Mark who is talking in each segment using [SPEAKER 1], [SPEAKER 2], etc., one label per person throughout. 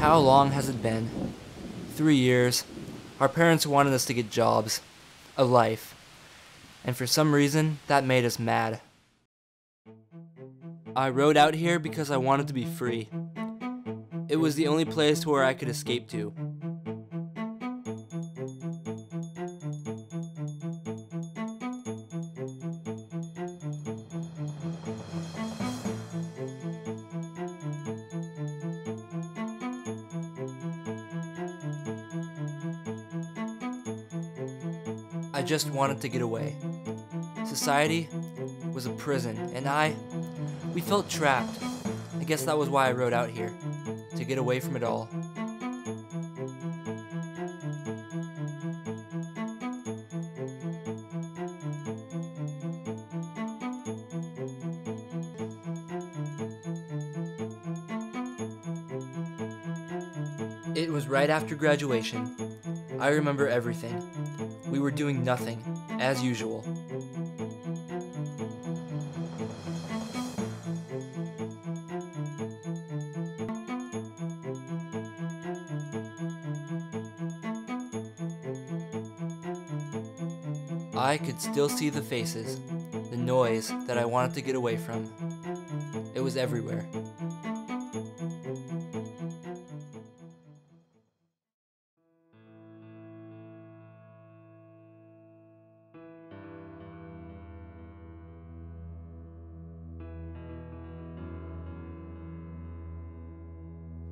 [SPEAKER 1] How long has it been? 3 years. Our parents wanted us to get jobs, a life, and for some reason, that made us mad. I rode out here because I wanted to be free. It was the only place where I could escape to. I just wanted to get away. Society was a prison, and we felt trapped. I guess that was why I rode out here, to get away from it all. It was right after graduation. I remember everything. We were doing nothing, as usual. I could still see the faces, the noise that I wanted to get away from. It was everywhere.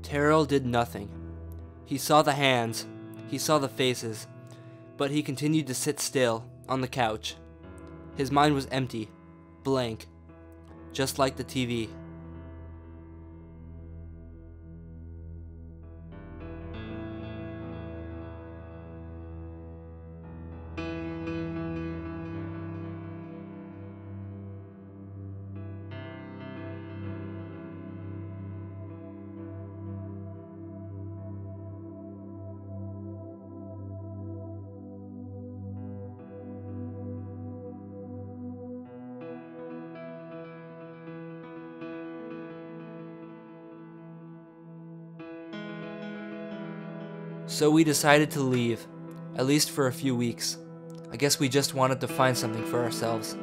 [SPEAKER 1] Terrell did nothing. He saw the hands, he saw the faces, but he continued to sit still on the couch. His mind was empty, blank, just like the TV. So we decided to leave, at least for a few weeks. I guess we just wanted to find something for ourselves.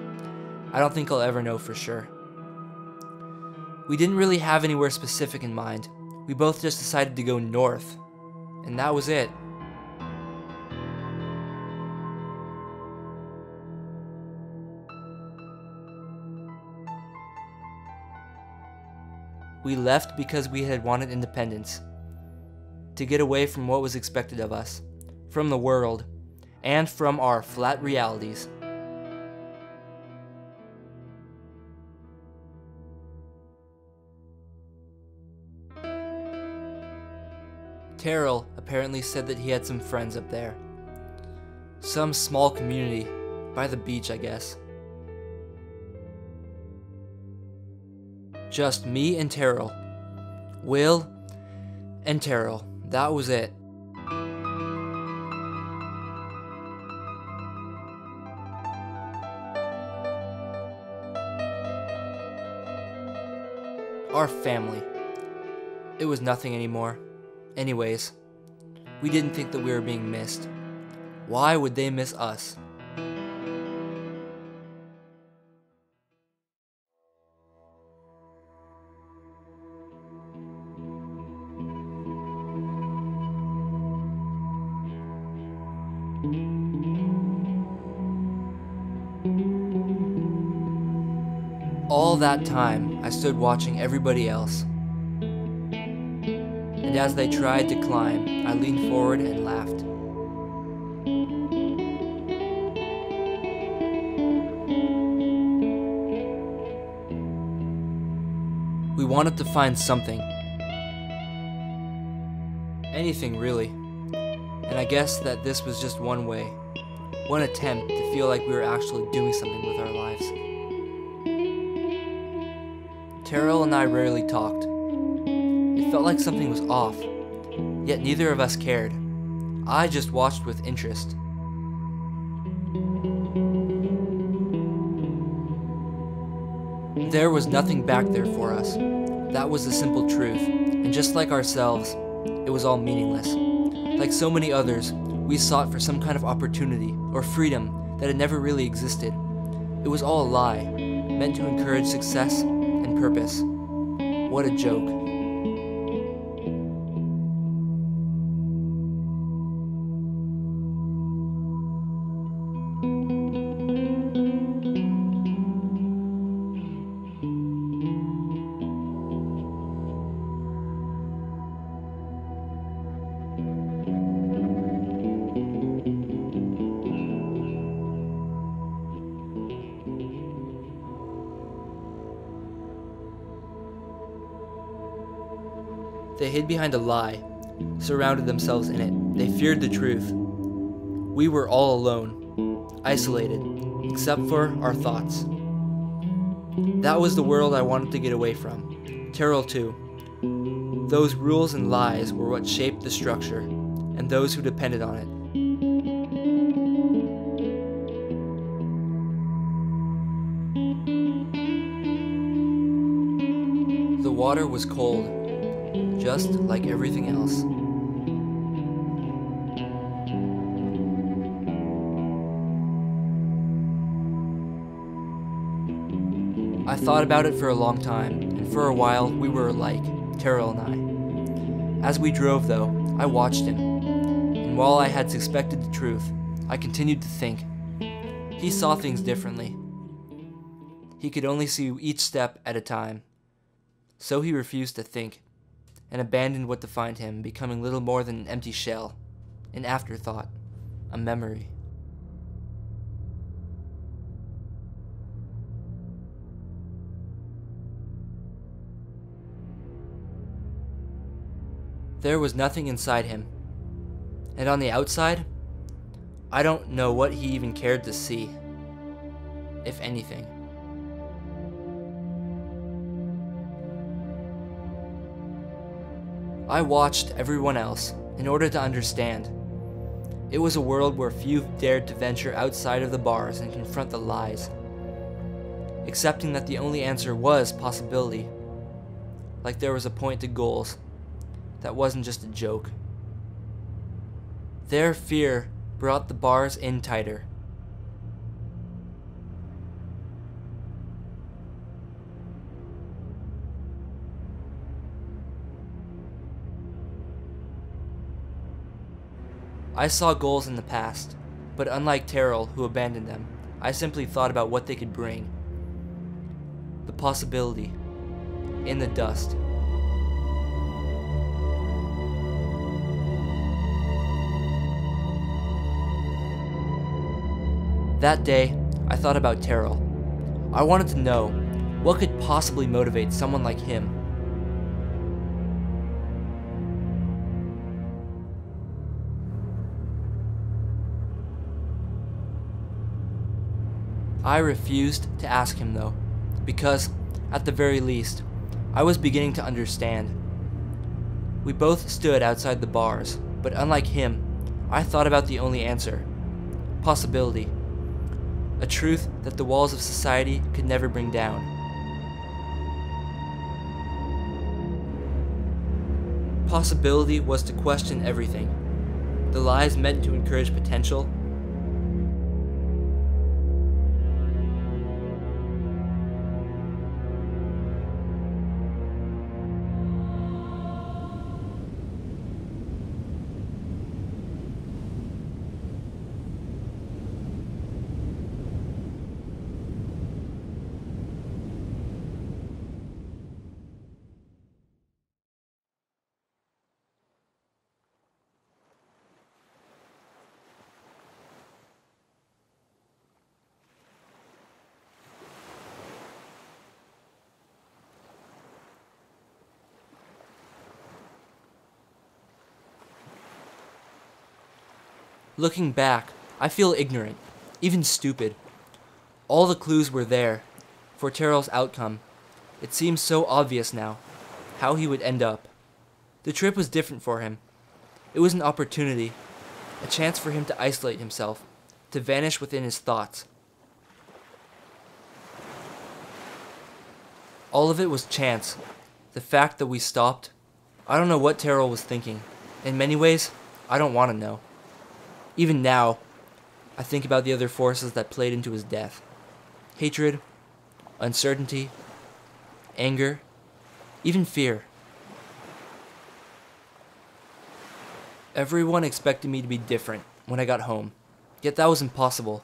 [SPEAKER 1] I don't think I'll ever know for sure. We didn't really have anywhere specific in mind. We both just decided to go north, and that was it. We left because we had wanted independence. To get away from what was expected of us, from the world, and from our flat realities. Terrell apparently said that he had some friends up there. Some small community, by the beach, I guess. Just me and Terrell. Will and Terrell. That was it. Our family. It was nothing anymore. Anyways, we didn't think that we were being missed. Why would they miss us? All that time, I stood watching everybody else. And as they tried to climb, I leaned forward and laughed. We wanted to find something. Anything, really. And I guess that this was just one way. One attempt to feel like we were actually doing something with our lives. Terrell and I rarely talked. It felt like something was off, yet neither of us cared. I just watched with interest. There was nothing back there for us. That was the simple truth, and just like ourselves, it was all meaningless. Like so many others, we sought for some kind of opportunity or freedom that had never really existed. It was all a lie, meant to encourage success and purpose. What a joke. They hid behind a lie, surrounded themselves in it. They feared the truth. We were all alone, isolated, except for our thoughts. That was the world I wanted to get away from. Terrell too. Those rules and lies were what shaped the structure, and those who depended on it. The water was cold, just like everything else. I thought about it for a long time, and for a while we were alike, Terrell and I. As we drove, though, I watched him, and while I had suspected the truth, I continued to think. He saw things differently. He could only see each step at a time, so he refused to think, and abandoned what defined him, becoming little more than an empty shell, an afterthought, a memory. There was nothing inside him, and on the outside, I don't know what he even cared to see, if anything. I watched everyone else in order to understand. It was a world where few dared to venture outside of the bars and confront the lies, accepting that the only answer was possibility, like there was a point to goals that wasn't just a joke. Their fear brought the bars in tighter. I saw goals in the past, but unlike Terrell, who abandoned them, I simply thought about what they could bring. The possibility. In the dust. That day, I thought about Terrell. I wanted to know what could possibly motivate someone like him. I refused to ask him though, because, at the very least, I was beginning to understand. We both stood outside the bars, but unlike him, I thought about the only answer. Possibility. A truth that the walls of society could never bring down. Possibility was to question everything. The lies meant to encourage potential. Looking back, I feel ignorant, even stupid. All the clues were there for Terrell's outcome. It seems so obvious now, how he would end up. The trip was different for him. It was an opportunity, a chance for him to isolate himself, to vanish within his thoughts. All of it was chance. The fact that we stopped, I don't know what Terrell was thinking. In many ways, I don't want to know. Even now, I think about the other forces that played into his death. Hatred, uncertainty, anger, even fear. Everyone expected me to be different when I got home, yet that was impossible.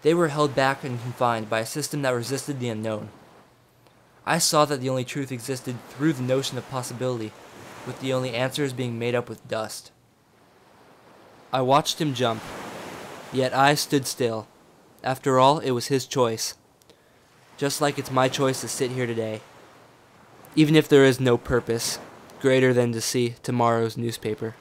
[SPEAKER 1] They were held back and confined by a system that resisted the unknown. I saw that the only truth existed through the notion of possibility, with the only answers being made up with dust. I watched him jump, yet I stood still. After all, it was his choice. Just like it's my choice to sit here today. Even if there is no purpose greater than to see tomorrow's newspaper.